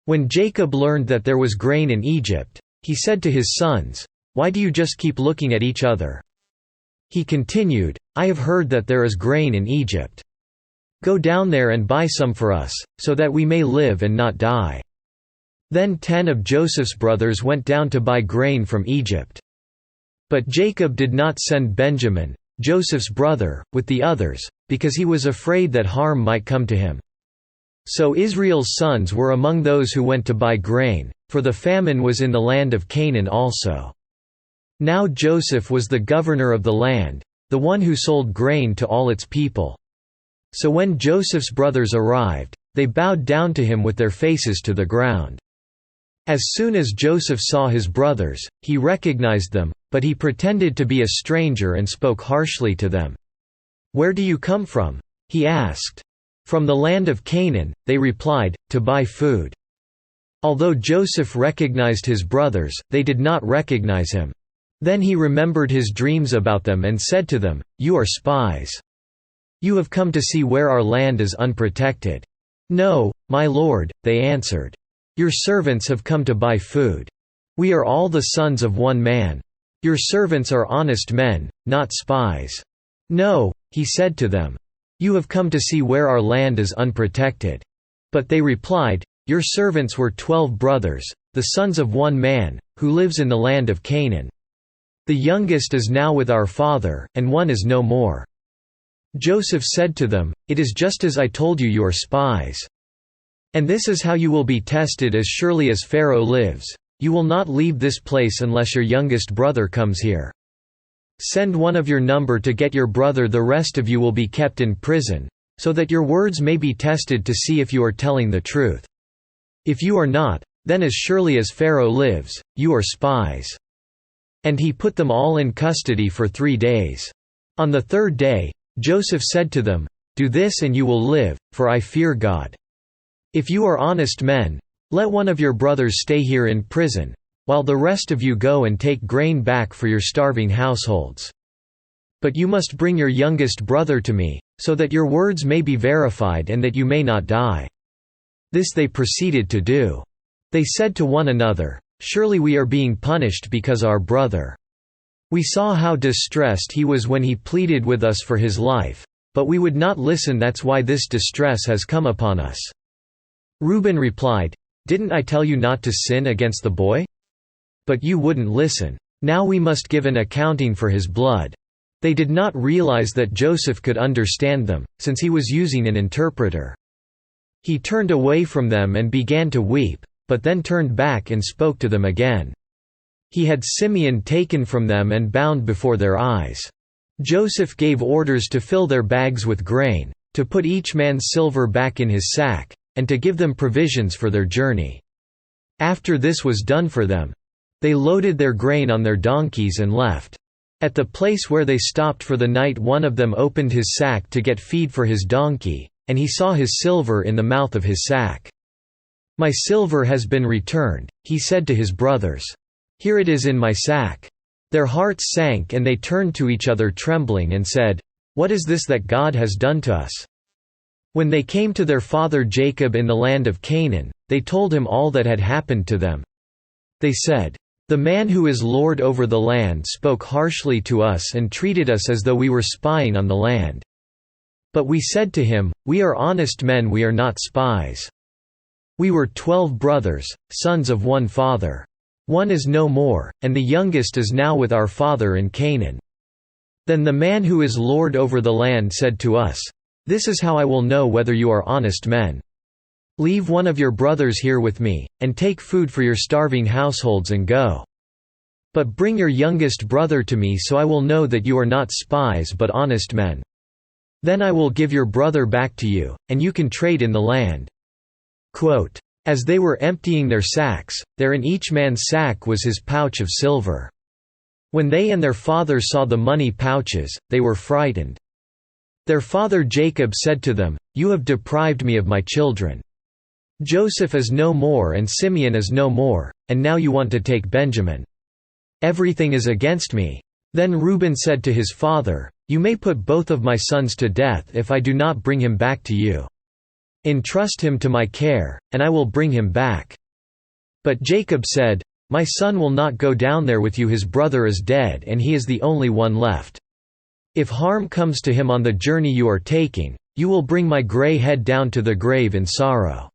When Jacob learned that there was grain in Egypt, he said to his sons, "Why do you just keep looking at each other?" He continued, "I have heard that there is grain in Egypt. Go down there and buy some for us, so that we may live and not die." Then 10 of Joseph's brothers went down to buy grain from Egypt. But Jacob did not send Benjamin, Joseph's brother, with the others, because he was afraid that harm might come to him. So Israel's sons were among those who went to buy grain, for the famine was in the land of Canaan also. Now Joseph was the governor of the land, the one who sold grain to all its people. So when Joseph's brothers arrived, they bowed down to him with their faces to the ground. As soon as Joseph saw his brothers, he recognized them, but he pretended to be a stranger and spoke harshly to them. "Where do you come from?" he asked. "From the land of Canaan," they replied, "to buy food." Although Joseph recognized his brothers, they did not recognize him. Then he remembered his dreams about them and said to them, "You are spies. You have come to see where our land is unprotected." "No, my lord," they answered. "Your servants have come to buy food. We are all the sons of one man. Your servants are honest men, not spies." "No," he said to them. "You have come to see where our land is unprotected." But they replied, "Your servants were 12 brothers, the sons of one man, who lives in the land of Canaan. The youngest is now with our father, and one is no more." Joseph said to them, "It is just as I told you, you are spies. And this is how you will be tested. As surely as Pharaoh lives, you will not leave this place unless your youngest brother comes here. Send one of your number to get your brother, the rest of you will be kept in prison, so that your words may be tested to see if you are telling the truth. If you are not, then as surely as Pharaoh lives, you are spies." And he put them all in custody for 3 days. On the 3rd day, Joseph said to them, "Do this and you will live, for I fear God. If you are honest men, let one of your brothers stay here in prison, while the rest of you go and take grain back for your starving households. But you must bring your youngest brother to me, so that your words may be verified and that you may not die." This they proceeded to do. They said to one another, "Surely we are being punished because our brother. We saw how distressed he was when he pleaded with us for his life, but we would not listen. That's why this distress has come upon us." Reuben replied, "Didn't I tell you not to sin against the boy? But you wouldn't listen. Now we must give an accounting for his blood." They did not realize that Joseph could understand them, since he was using an interpreter. He turned away from them and began to weep, but then turned back and spoke to them again. He had Simeon taken from them and bound before their eyes. Joseph gave orders to fill their bags with grain, to put each man's silver back in his sack, and to give them provisions for their journey. After this was done for them, they loaded their grain on their donkeys and left. At the place where they stopped for the night, one of them opened his sack to get feed for his donkey, and he saw his silver in the mouth of his sack. "My silver has been returned," he said to his brothers. "Here it is in my sack." Their hearts sank and they turned to each other trembling and said, "What is this that God has done to us?" When they came to their father Jacob in the land of Canaan, they told him all that had happened to them. They said, "The man who is lord over the land spoke harshly to us and treated us as though we were spying on the land. But we said to him, 'We are honest men, we are not spies. We were 12 brothers, sons of one father. One is no more, and the youngest is now with our father in Canaan.' Then the man who is lord over the land said to us, 'This is how I will know whether you are honest men. Leave one of your brothers here with me, and take food for your starving households and go. But bring your youngest brother to me so I will know that you are not spies but honest men. Then I will give your brother back to you, and you can trade in the land.'" Quote, "As they were emptying their sacks, there in each man's sack was his pouch of silver. When they and their father saw the money pouches, they were frightened. Their father Jacob said to them, 'You have deprived me of my children. Joseph is no more and Simeon is no more, and now you want to take Benjamin. Everything is against me.' Then Reuben said to his father, 'You may put both of my sons to death if I do not bring him back to you.' Entrust him to my care, and I will bring him back." But Jacob said, "My son will not go down there with you, his brother is dead and he is the only one left. If harm comes to him on the journey you are taking, you will bring my gray head down to the grave in sorrow."